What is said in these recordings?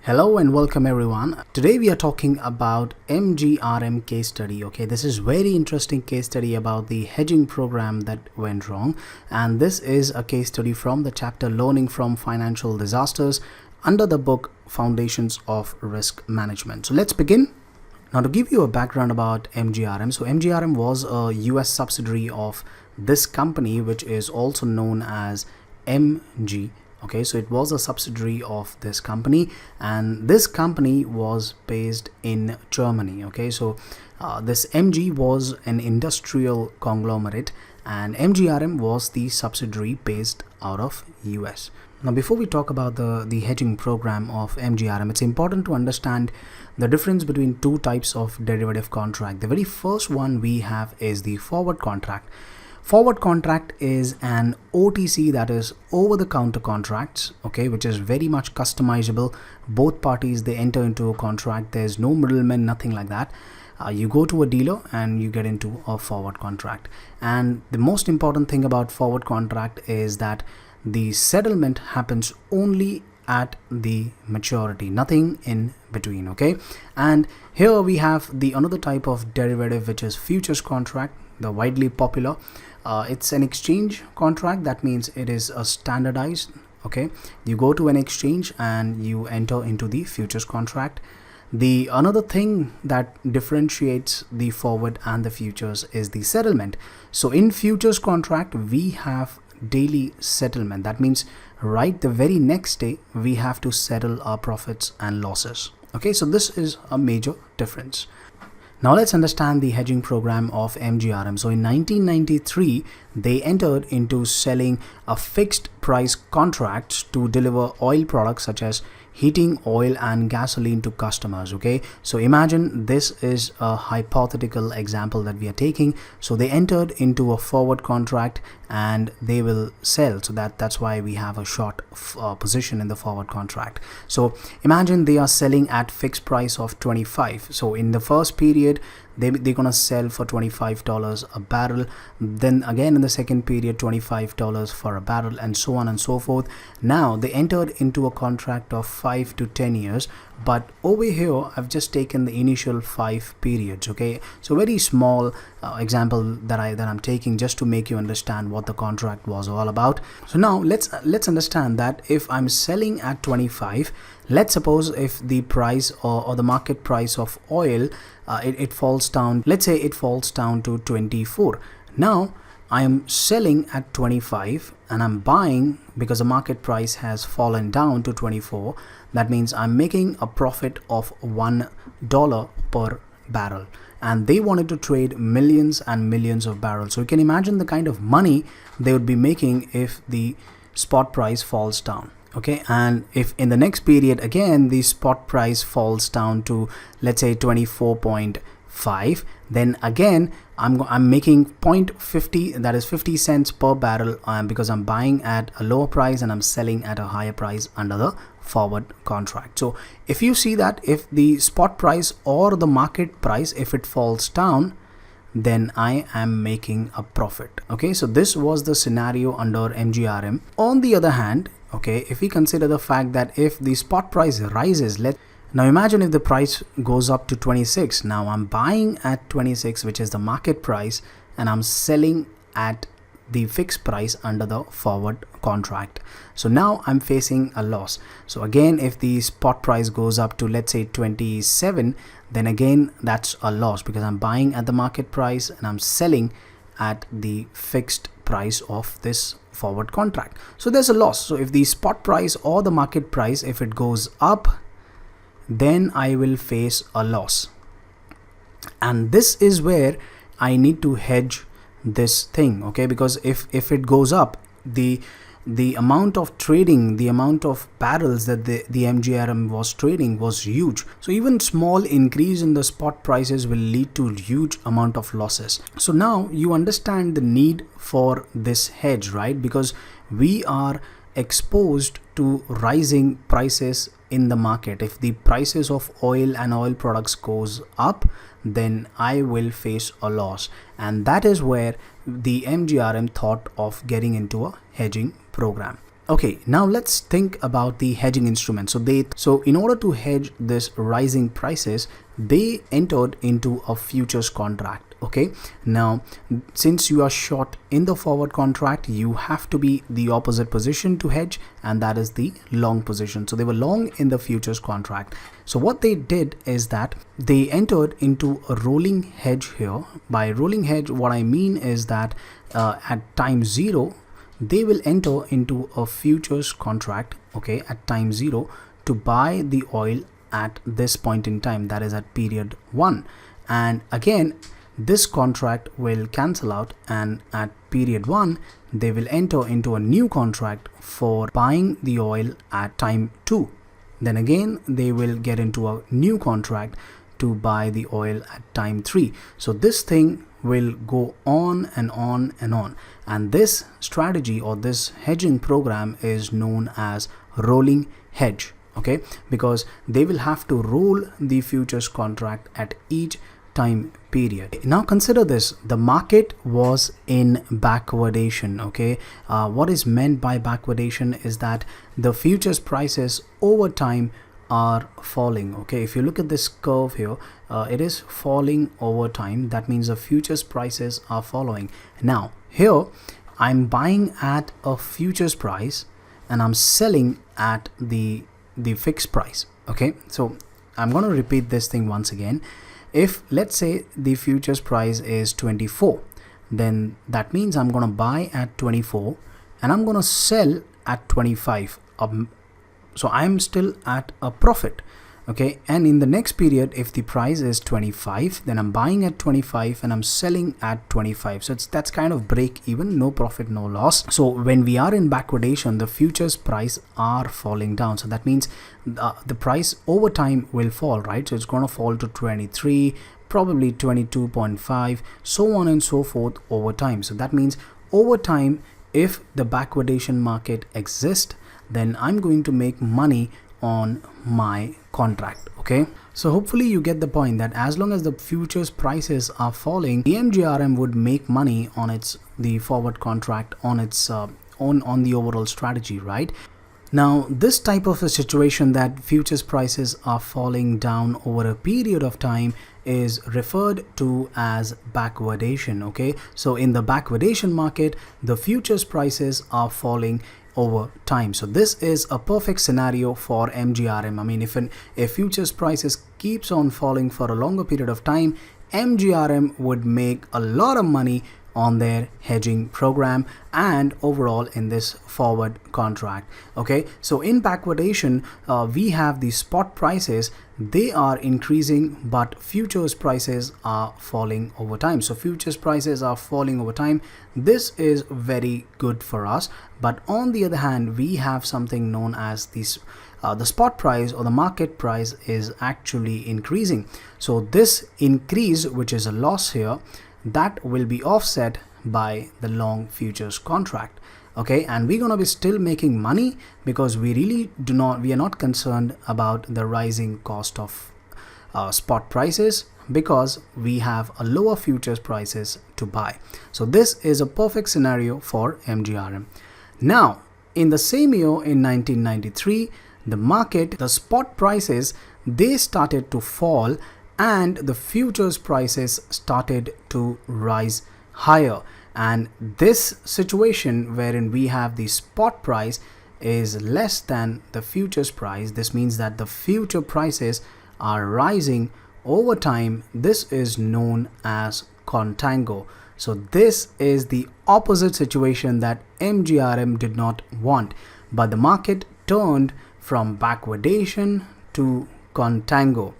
Hello and welcome everyone. Today we are talking about MGRM case study. Okay, this is very interesting case study about the hedging program that went wrong, and this is a case study from the chapter Learning from Financial Disasters under the book Foundations of Risk Management. So let's begin. Now, to give you a background about MGRM, so MGRM was a US subsidiary of this company, which is also known as MG. Okay, so it was a subsidiary of this company, and this company was based in Germany. Okay, so this MG was an industrial conglomerate, and MGRM was the subsidiary based out of US. Now, before we talk about the hedging program of MGRM, it's important to understand the difference between two types of derivative contract. The very first one we have is the forward contract. Forward contract is an OTC, that is over-the-counter contracts, okay, which is very much customizable. Both parties, they enter into a contract. There's no middleman, nothing like that. You go to a dealer and you get into a forward contract. And the most important thing about forward contract is that the settlement happens only at the maturity, nothing in between. Okay, and here we have the another type of derivative, which is futures contract, the widely popular. It's an exchange contract. That means it is a standardized. Okay, you go to an exchange and you enter into the futures contract. The another thing that differentiates the forward and the futures is the settlement. So in futures contract we have daily settlement. That means right the very next day we have to settle our profits and losses. Okay, so this is a major difference. Now let's understand the hedging program of MGRM. So in 1993, they entered into selling a fixed price contracts to deliver oil products such as heating oil and gasoline to customers. Okay, so imagine this is a hypothetical example that we are taking. So they entered into a forward contract and they will sell. So that's why we have a short position in the forward contract. So imagine they are selling at fixed price of 25. So in the first period, they're gonna sell for $25 a barrel, then again in the second period $25 for a barrel, and so on and so forth. Now they entered into a contract of 5 to 10 years, but over here I've just taken the initial 5 periods. Okay, so very small example that I'm taking just to make you understand what the contract was all about. So now let's understand that if I'm selling at 25, let's suppose if the price or the market price of oil it falls down, let's say it falls down to 24. Now I am selling at 25 and I'm buying because the market price has fallen down to 24. That means I'm making a profit of $1 per barrel, and they wanted to trade millions and millions of barrels. So you can imagine the kind of money they would be making if the spot price falls down. Okay, and if in the next period again the spot price falls down to, let's say, 24.5, then again I'm making 0.50, that is 50 cents per barrel, because I'm buying at a lower price and I'm selling at a higher price under the forward contract. So if you see that if the spot price or the market price, if it falls down, then I am making a profit. Okay, so this was the scenario under MGRM. On the other hand, okay, if we consider the fact that if the spot price rises, now imagine if the price goes up to 26. Now I'm buying at 26, which is the market price, and I'm selling at the fixed price under the forward contract. So now I'm facing a loss. So again, if the spot price goes up to, let's say, 27, then again that's a loss because I'm buying at the market price and I'm selling at the fixed price of this forward contract. So there's a loss. So if the spot price or the market price, if it goes up, then I will face a loss. And this is where I need to hedge this thing. Okay, because if it goes up, the amount of trading, the amount of barrels that the MGRM was trading was huge. So even small increase in the spot prices will lead to huge amount of losses. So now you understand the need for this hedge, right? Because we are exposed to rising prices in the market. If the prices of oil and oil products goes up, then I will face a loss. And that is where the MGRM thought of getting into a hedging program. Okay, now let's think about the hedging instrument. So in order to hedge this rising prices, they entered into a futures contract. Okay, now since you are short in the forward contract, you have to be the opposite position to hedge, and that is the long position. So they were long in the futures contract. So what they did is that they entered into a rolling hedge here. By rolling hedge, what I mean is that at time 0, they will enter into a futures contract, okay, at time 0 to buy the oil at this point in time, that is at period 1. And again, this contract will cancel out, and at period 1 they will enter into a new contract for buying the oil at time 2. Then again they will get into a new contract to buy the oil at time 3. So this thing will go on and on and on, and this strategy or this hedging program is known as rolling hedge, okay, because they will have to roll the futures contract at each time period. Now consider this: the market was in backwardation. Okay, what is meant by backwardation is that the futures prices over time are falling. Okay, if you look at this curve here, it is falling over time. That means the futures prices are following. Now here I'm buying at a futures price and I'm selling at the fixed price. Okay, so I'm going to repeat this thing once again. If let's say the futures price is 24, then that means I'm going to buy at 24 and I'm going to sell at 25. So I'm still at a profit. Okay, and in the next period, if the price is 25, then I'm buying at 25 and I'm selling at 25. So that's kind of break even, no profit, no loss. So when we are in backwardation, the futures price are falling down. So that means the price over time will fall, right? So it's going to fall to 23, probably 22.5, so on and so forth over time. So that means over time, if the backwardation market exists, then I'm going to make money on my contract. Okay, so hopefully you get the point that as long as the futures prices are falling, the MGRM would make money on the forward contract on its on the overall strategy, right? Now this type of a situation that futures prices are falling down over a period of time is referred to as backwardation. Okay, so in the backwardation market, the futures prices are falling over time. So this is a perfect scenario for MGRM. I mean, if futures prices keeps on falling for a longer period of time, MGRM would make a lot of money on their hedging program and overall in this forward contract. Okay, so in backwardation, we have the spot prices, they are increasing, but futures prices are falling over time. So futures prices are falling over time. This is very good for us. But on the other hand, we have something known as the spot price or the market price is actually increasing. So this increase, which is a loss here, that will be offset by the long futures contract. Okay, and we're going to be still making money because we are not concerned about the rising cost of spot prices, because we have a lower futures prices to buy. So this is a perfect scenario for MGRM. Now in the same year, in 1993, the spot prices, they started to fall and the futures prices started to rise higher. And this situation wherein we have the spot price is less than the futures price, this means that the future prices are rising over time. This is known as contango. So this is the opposite situation that MGRM did not want, but the market turned from backwardation to contango.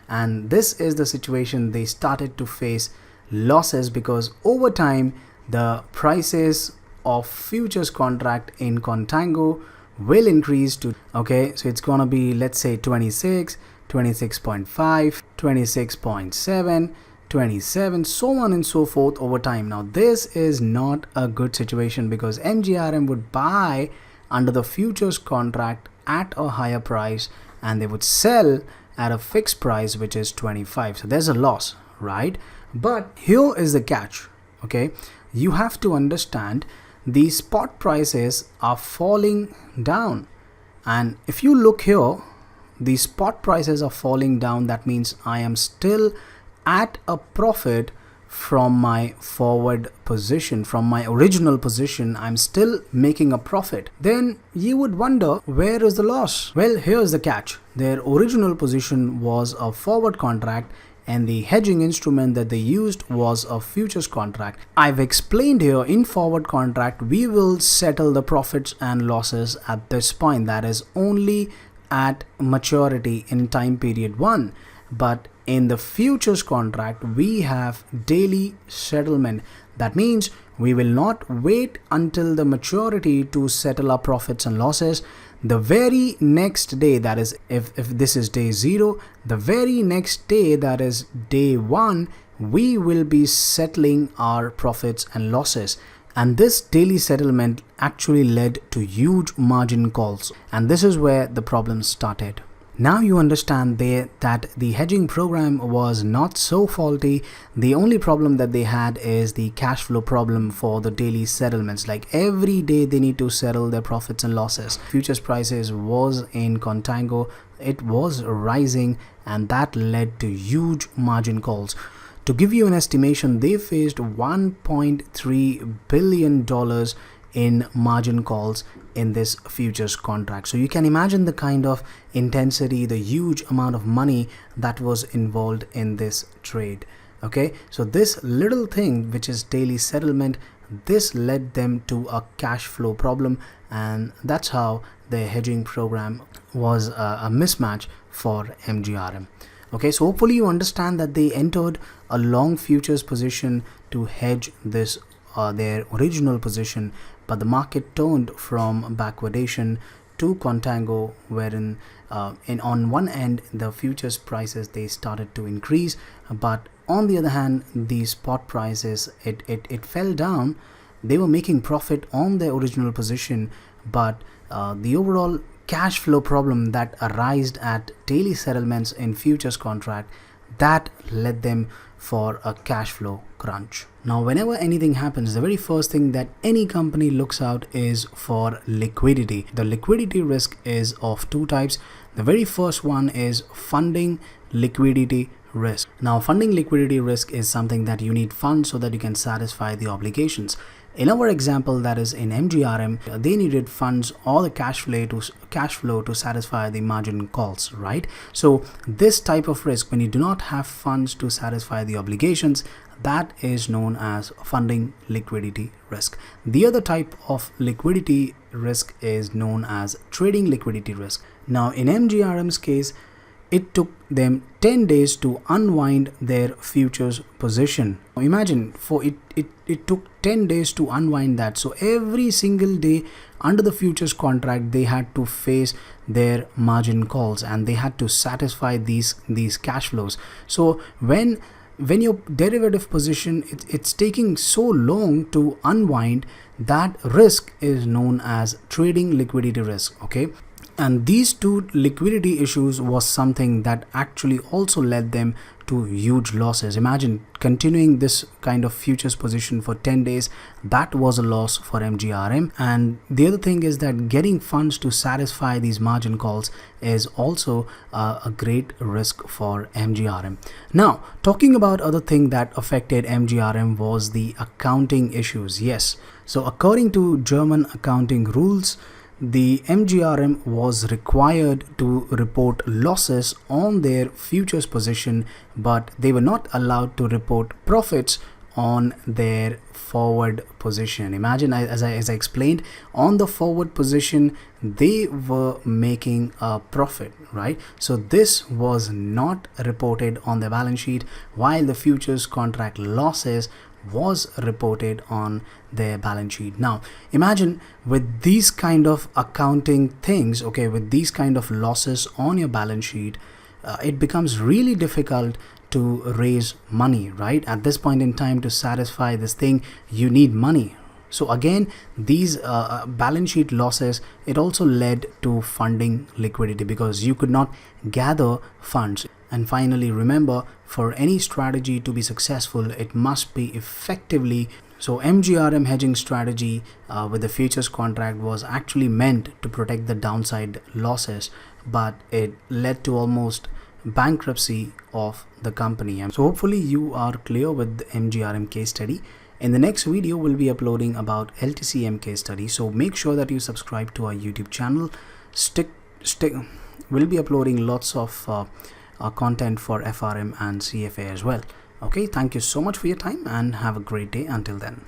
And this is the situation they started to face losses, because over time the prices of futures contract in contango will increase to, okay, so it's gonna be, let's say 26, 26.5, 26.7, 27, so on and so forth over time. Now this is not a good situation because MGRM would buy under the futures contract at a higher price and they would sell at a fixed price, which is 25. So there's a loss, right? But here is the catch. Okay, you have to understand the spot prices are falling down. And if you look here, the spot prices are falling down. That means I am still at a profit from my forward position, from my original position. I'm still making a profit. Then you would wonder, where is the loss? Well, here's the catch. Their original position was a forward contract, and the hedging instrument that they used was a futures contract. I've explained here, in forward contract we will settle the profits and losses at this point, that is only at maturity in time period 1. But in the futures contract we have daily settlement. That means we will not wait until the maturity to settle our profits and losses. The very next day, that is if this is day 0, the very next day, that is day 1, we will be settling our profits and losses. And this daily settlement actually led to huge margin calls, and this is where the problem started. Now you understand that the hedging program was not so faulty. The only problem that they had is the cash flow problem for the daily settlements. Like every day they need to settle their profits and losses. Futures prices was in contango, it was rising, and that led to huge margin calls. To give you an estimation, they faced $1.3 billion in margin calls in this futures contract. So you can imagine the kind of intensity, the huge amount of money that was involved in this trade. Okay, so this little thing, which is daily settlement, this led them to a cash flow problem, and that's how their hedging program was a mismatch for MGRM. Okay, so hopefully you understand that they entered a long futures position to hedge this their original position, but the market turned from backwardation to contango, wherein on one end the futures prices, they started to increase, but on the other hand the spot prices, it fell down. They were making profit on their original position, but the overall cash flow problem that arose at daily settlements in futures contract, that led them for a cash flow crunch. Now whenever anything happens, the very first thing that any company looks out is for liquidity. The liquidity risk is of two types. The very first one is funding liquidity risk. Now funding liquidity risk is something that you need funds so that you can satisfy the obligations. In our example, that is in MGRM, they needed funds or the cash flow to satisfy the margin calls, right? So this type of risk, when you do not have funds to satisfy the obligations, that is known as funding liquidity risk. The other type of liquidity risk is known as trading liquidity risk. Now in MGRM's case, it took them 10 days to unwind their futures position. Imagine, for it took 10 days to unwind that. So every single day under the futures contract, they had to face their margin calls and they had to satisfy these cash flows. So when your derivative position, it's taking so long to unwind, that risk is known as trading liquidity risk. Okay, and these two liquidity issues was something that actually also led them to huge losses. Imagine continuing this kind of futures position for 10 days. That was a loss for MGRM. And the other thing is that getting funds to satisfy these margin calls is also a great risk for MGRM. Now, talking about other thing that affected MGRM was the accounting issues. Yes, so according to German accounting rules, the MGRM was required to report losses on their futures position, but they were not allowed to report profits on their forward position. Imagine, as I explained, on the forward position they were making a profit, right? So this was not reported on the balance sheet, while the futures contract losses was reported on their balance sheet. Now imagine, with these kind of accounting things, okay, with these kind of losses on your balance sheet, it becomes really difficult to raise money, right? At this point in time, to satisfy this thing, you need money. So again, these balance sheet losses, it also led to funding liquidity because you could not gather funds. And finally, remember, for any strategy to be successful, it must be effectively So MGRM hedging strategy with the futures contract was actually meant to protect the downside losses, but it led to almost bankruptcy of the company. So hopefully you are clear with the MGRM case study. In the next video, we'll be uploading about LTCM case study. So make sure that you subscribe to our YouTube channel. We'll be uploading lots of content for FRM and CFA as well. Okay, thank you so much for your time and have a great day until then.